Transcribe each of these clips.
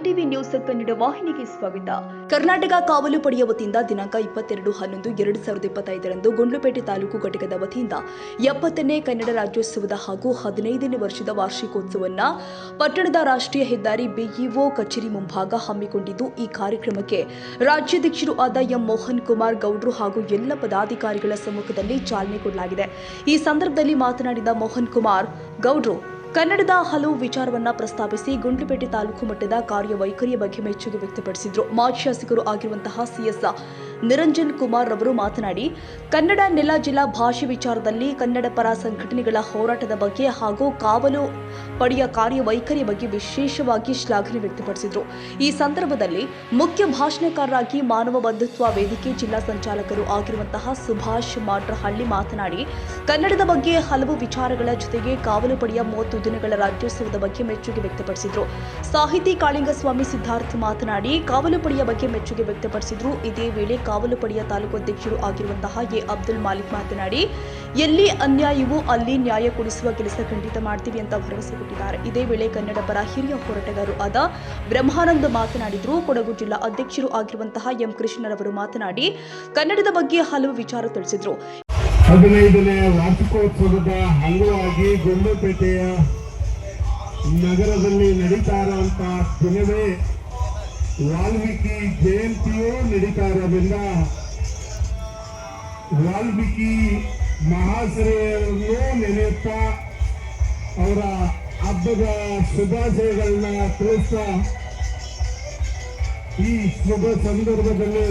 MTV news Kannada ವಾಹಿನಿಗೆ ಸ್ವಾಗತ. ಕರ್ನಾಟಕ ಕಾವಲು ಪಡೆಯ ವತಿಯಿಂದ ದಿನಾಂಕ 22/11/2025 ಗುಂಡ್ಲುಪೇಟೆ ತಾಲೂಕು ಘಟಕದ ವತಿಯಿಂದ 70ನೇ ಕನ್ನಡ ರಾಜ್ಯೋತ್ಸವದ ಹಾಗೂ 15ನೇ ವರ್ಷದ ವಾರ್ಷಿಕೋತ್ಸವವನ್ನು ಪಟ್ಟಣದ ರಾಷ್ಟ್ರೀಯ ಹೆದ್ದಾರಿ ಬಿಇಒ ಕಚೇರಿ ಮುಂಭಾಗ ಹಮ್ಮಿಕೊಂಡಿದ್ದು, ಈ ಕಾರ್ಯಕ್ರಮಕ್ಕೆ ರಾಜ್ಯಾಧ್ಯಕ್ಷರು ಆದ ಎಂ ಮೋಹನ್ ಕುಮಾರ್ ಗೌಡ್ರು ಹಾಗೂ ಎಲ್ಲ ಪದಾಧಿಕಾರಿಗಳ ಸಮ್ಮುಖದಲ್ಲಿ ಚಾಲನೆ ಕೊಡಲಾಗಿದೆ. ಈ ಸಂದರ್ಭದಲ್ಲಿ ಮಾತನಾಡಿದ ಮೋಹನ್ ಕುಮಾರ್ ಗೌಡ್ರು ಕನ್ನಡದ ಹಲವು ವಿಚಾರವನ್ನ ಪ್ರಸ್ತಾಪಿಸಿ ಗುಂಡ್ಲುಪೇಟೆ ತಾಲೂಕು ಮಟ್ಟದ ಕಾರ್ಯವೈಖರಿಯ ಬಗ್ಗೆ ಮೆಚ್ಚುಗೆ ವ್ಯಕ್ತಪಡಿಸಿದರು. ಮಾಜಿ ಶಾಸಕರು ಆಗಿರುವಂತಹ ಸಿಎಸ್ ನಿರಂಜನ್ ಕುಮಾರ್ ರವರು ಮಾತನಾಡಿ, ಕನ್ನಡ ನೆಲ ಜಿಲ್ಲಾ ಭಾಷೆ ವಿಚಾರದಲ್ಲಿ ಕನ್ನಡ ಪರ ಸಂಘಟನೆಗಳ ಹೋರಾಟದ ಬಗ್ಗೆ ಹಾಗೂ ಕಾವಲು ಪಡೆಯ ಕಾರ್ಯವೈಖರಿಯ ಬಗ್ಗೆ ವಿಶೇಷವಾಗಿ ಶ್ಲಾಘನೆ ವ್ಯಕ್ತಪಡಿಸಿದರು. ಈ ಸಂದರ್ಭದಲ್ಲಿ ಮುಖ್ಯ ಭಾಷಣಕಾರರಾಗಿ ಮಾನವ ಬಂಧುತ್ವ ವೇದಿಕೆ ಜಿಲ್ಲಾ ಸಂಚಾಲಕರು ಆಗಿರುವಂತಹ ಸುಭಾಷ್ ಮಾಟ್ರಹಳ್ಳಿ ಮಾತನಾಡಿ, ಕನ್ನಡದ ಬಗ್ಗೆ ಹಲವು ವಿಚಾರಗಳ ಜೊತೆಗೆ ಕಾವಲು ಪಡೆಯ 30 ದಿನಗಳ ರಾಜ್ಯೋತ್ಸವದ ಬಗ್ಗೆ ಮೆಚ್ಚುಗೆ ವ್ಯಕ್ತಪಡಿಸಿದರು. ಸಾಹಿತಿ ಕಾಳಿಂಗಸ್ವಾಮಿ ಸಿದ್ಧಾರ್ಥ್ ಮಾತನಾಡಿ, ಕಾವಲು ಪಡೆಯ ಬಗ್ಗೆ ಮೆಚ್ಚುಗೆ ವ್ಯಕ್ತಪಡಿಸಿದರು. ಇದೇ ವೇಳೆ ಕಾವಲು ಪಡೆಯ ತಾಲೂಕು ಅಧ್ಯಕ್ಷರು ಆಗಿರುವಂತಹ ಎ ಅಬ್ದುಲ್ ಮಾಲಿಕ್ ಮಾತನಾಡಿ, ಎಲ್ಲಿ ಅನ್ಯಾಯವೂ ಅಲ್ಲಿ ನ್ಯಾಯ ಕೊಡಿಸುವ ಕೆಲಸ ಖಂಡಿತ ಮಾಡ್ತೀವಿ ಅಂತ ಭರವಸೆ ಕೊಟ್ಟಿದ್ದಾರೆ. ಇದೇ ವೇಳೆ ಕನ್ನಡ ಪರ ಹಿರಿಯ ಹೋರಾಟಗಾರರು ಆದ ಬ್ರಹ್ಮಾನಂದ್ ಮಾತನಾಡಿದರು. ಕೊಡಗು ಜಿಲ್ಲಾ ಅಧ್ಯಕ್ಷರು ಆಗಿರುವಂತಹ ಎಂ ಕೃಷ್ಣರವರು ಮಾತನಾಡಿ, ಕನ್ನಡದ ಬಗ್ಗೆ ಹಲವು ವಿಚಾರ ತಿಳಿಸಿದರು. 15ನೇ ವಾರ್ಷಿಕೋತ್ಸವದ ಅಂಗವಾಗಿ ಗುಂಡ್ಲುಪೇಟೆಯ ನಗರದಲ್ಲಿ ನಡೀತಾ ಇರುವಂತಹ ದಿನವೇ ವಾಲ್ಮೀಕಿ ಜಯಂತಿಯೂ ನಡೀತಾ ಇರೋದ್ರಿಂದ ವಾಲ್ಮೀಕಿ ಮಹಾಶ್ರೇಯರನ್ನು ನೆನೆಯುತ್ತಾ ಅವರ ಹಬ್ಬದ ಶುಭಾಶಯಗಳನ್ನ ತಿಳಿಸ್ತಾ ಈ ಶುಭ ಸಂದರ್ಭದಲ್ಲಿ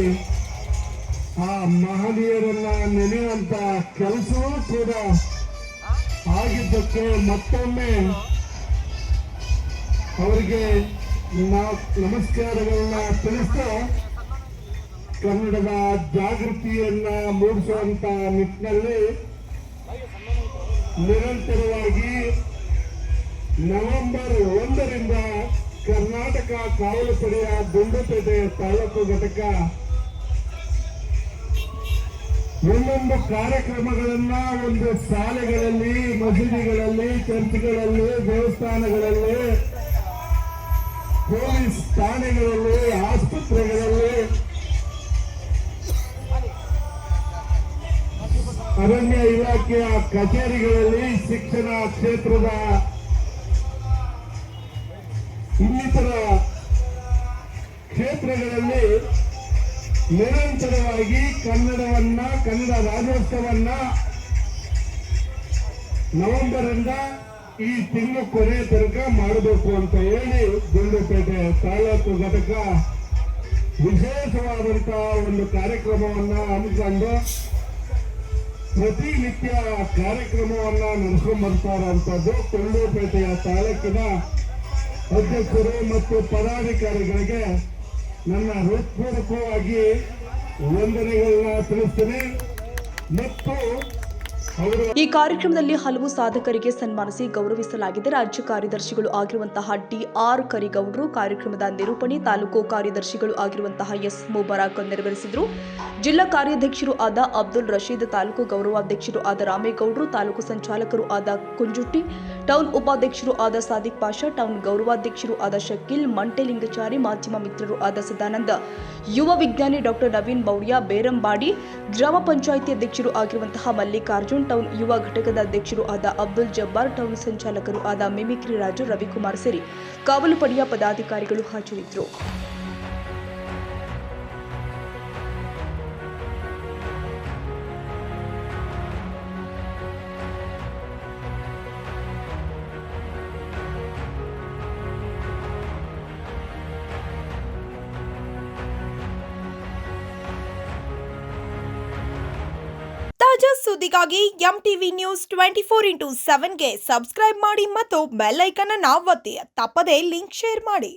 ಆ ಮಹನೀಯರನ್ನ ನೆನೆಯುವಂತ ಕೆಲಸವೂ ಕೂಡ ಆಗಿದ್ದಕ್ಕೆ ಮತ್ತೊಮ್ಮೆ ಅವರಿಗೆ ನಮಸ್ಕಾರಗಳನ್ನ ತಿಳಿಸ್ತಾ ಕನ್ನಡದ ಜಾಗೃತಿಯನ್ನ ಮೂಡಿಸುವಂತ ನಿಟ್ಟಿನಲ್ಲಿ ನಿರಂತರವಾಗಿ ನವೆಂಬರ್ 1ರಿಂದ ಕರ್ನಾಟಕ ಕಾವಲು ಪಡೆಯ ಗುಂಡ್ಲುಪೇಟೆ ತಾಲೂಕು ಘಟಕ ಒಂದೊಂದು ಕಾರ್ಯಕ್ರಮಗಳನ್ನ ಒಂದು ಶಾಲೆಗಳಲ್ಲಿ, ಮಸೀದಿಗಳಲ್ಲಿ, ಚರ್ಚ್ಗಳಲ್ಲಿ, ದೇವಸ್ಥಾನಗಳಲ್ಲಿ, ಪೊಲೀಸ್ ಠಾಣೆಗಳಲ್ಲಿ, ಆಸ್ಪತ್ರೆಗಳಲ್ಲಿ, ಅರಣ್ಯ ಇಲಾಖೆಯ ಕಚೇರಿಗಳಲ್ಲಿ, ಶಿಕ್ಷಣ ಕ್ಷೇತ್ರದ ಇನ್ನಿತರ ಕ್ಷೇತ್ರಗಳಲ್ಲಿ ನಿರಂತರವಾಗಿ ಕನ್ನಡ ರಾಜ್ಯೋತ್ಸವನ್ನ ನವೆಂಬರಿಂದ ಈ ತಿಂಗಳು ಕೊನೆ ತನಕ ಮಾಡಬೇಕು ಅಂತ ಹೇಳಿ ಗುಂಡ್ಲುಪೇಟೆ ತಾಲೂಕು ಘಟಕ ವಿಶೇಷವಾದಂತಹ ಒಂದು ಕಾರ್ಯಕ್ರಮವನ್ನ ಹಮ್ಮಿಕೊಂಡು ಪ್ರತಿನಿತ್ಯ ಕಾರ್ಯಕ್ರಮವನ್ನ ನಡೆಸ್ಕೊಂಡು ಬರ್ತಾ ಇರುವಂತದ್ದು. ಗುಂಡ್ಲುಪೇಟೆಯ ತಾಲೂಕಿನ ಅಧ್ಯಕ್ಷರು ಮತ್ತು ಪದಾಧಿಕಾರಿಗಳಿಗೆ ನನ್ನ ಹೃತ್ಪೂರ್ವಕವಾಗಿ ವಂದನೆಗಳನ್ನ ತಿಳಿಸ್ತೇನೆ. ಮತ್ತು ಈ ಕಾರ್ಯಕ್ರಮದಲ್ಲಿ ಹಲವು ಸಾಧಕರಿಗೆ ಸನ್ಮಾನಿಸಿ ಗೌರವಿಸಲಾಗಿದೆ. ರಾಜ್ಯ ಕಾರ್ಯದರ್ಶಿಗಳು ಆಗಿರುವಂತಹ ಡಿ.ಆರ್. ಕರಿಗೌಡರು ಕಾರ್ಯಕ್ರಮದ ನಿರೂಪಣೆ, ತಾಲೂಕು ಕಾರ್ಯದರ್ಶಿಗಳು ಆಗಿರುವಂತಹ ಎಸ್. ಮುಬಾರಕ್ ನೆರವೇರಿಸಿದರು. ಜಿಲ್ಲಾ ಕಾರ್ಯಾಧ್ಯಕ್ಷರು ಆದ ಅಬ್ದುಲ್ ರಶೀದ್, ತಾಲೂಕು ಗೌರವಾಧ್ಯಕ್ಷರು ಆದ ರಾಮೇಗೌಡರು, ತಾಲೂಕು ಸಂಚಾಲಕರು ಆದ ಕುಂಜುಟ್ಟಿ, ಟೌನ್ ಉಪಾಧ್ಯಕ್ಷರು ಆದ ಸಾದಿಕ್ ಪಾಷಾ, ಟೌನ್ ಗೌರವಾಧ್ಯಕ್ಷರು ಆದ ಶಕೀಲ್ ಮಂಟೆಲಿಂಗಚಾರಿ, ಮಾಧ್ಯಮ ಮಿತ್ರರು ಆದ ಸದಾನಂದ, ಯುವ ವಿಜ್ಞಾನಿ ಡಾಕ್ಟರ್ ನವೀನ್ ಮೌರ್ಯ ಬೇರಂಬಾಡಿ, ಗ್ರಾಮ ಪಂಚಾಯಿತಿ ಅಧ್ಯಕ್ಷರು ಆಗಿರುವಂತಹ ಮಲ್ಲಿಕಾರ್ಜುನ್, ಟೌನ್ ಯುವ ಘಟಕದ ಅಧ್ಯಕ್ಷರು ಆದ ಅಬ್ದುಲ್ ಜಬ್ಬಾರ್, ಟೌನ್ ಸಂಚಾಲಕರು ಆದ ಮಿಮಿಕ್ರಿ ರಾಜು, ರವಿಕುಮಾರ್ ಸೇರಿ ಕಾವಲು ಪಡೆಯ ಪದಾಧಿಕಾರಿಗಳು ಹಾಜರಿದ್ದರು. ತಾಜಾ ಸುದ್ದಿಗಾಗಿ ಎಂಟಿವಿ ನ್ಯೂಸ್ 24x7ಗೆ ಸಬ್ಸ್ಕ್ರೈಬ್ ಮಾಡಿ ಮತ್ತು ಬೆಲ್ ಐಕಾನ್ ಅನ್ನು ಒತ್ತಿ. ತಪ್ಪದೇ ಲಿಂಕ್ ಶೇರ್ ಮಾಡಿ.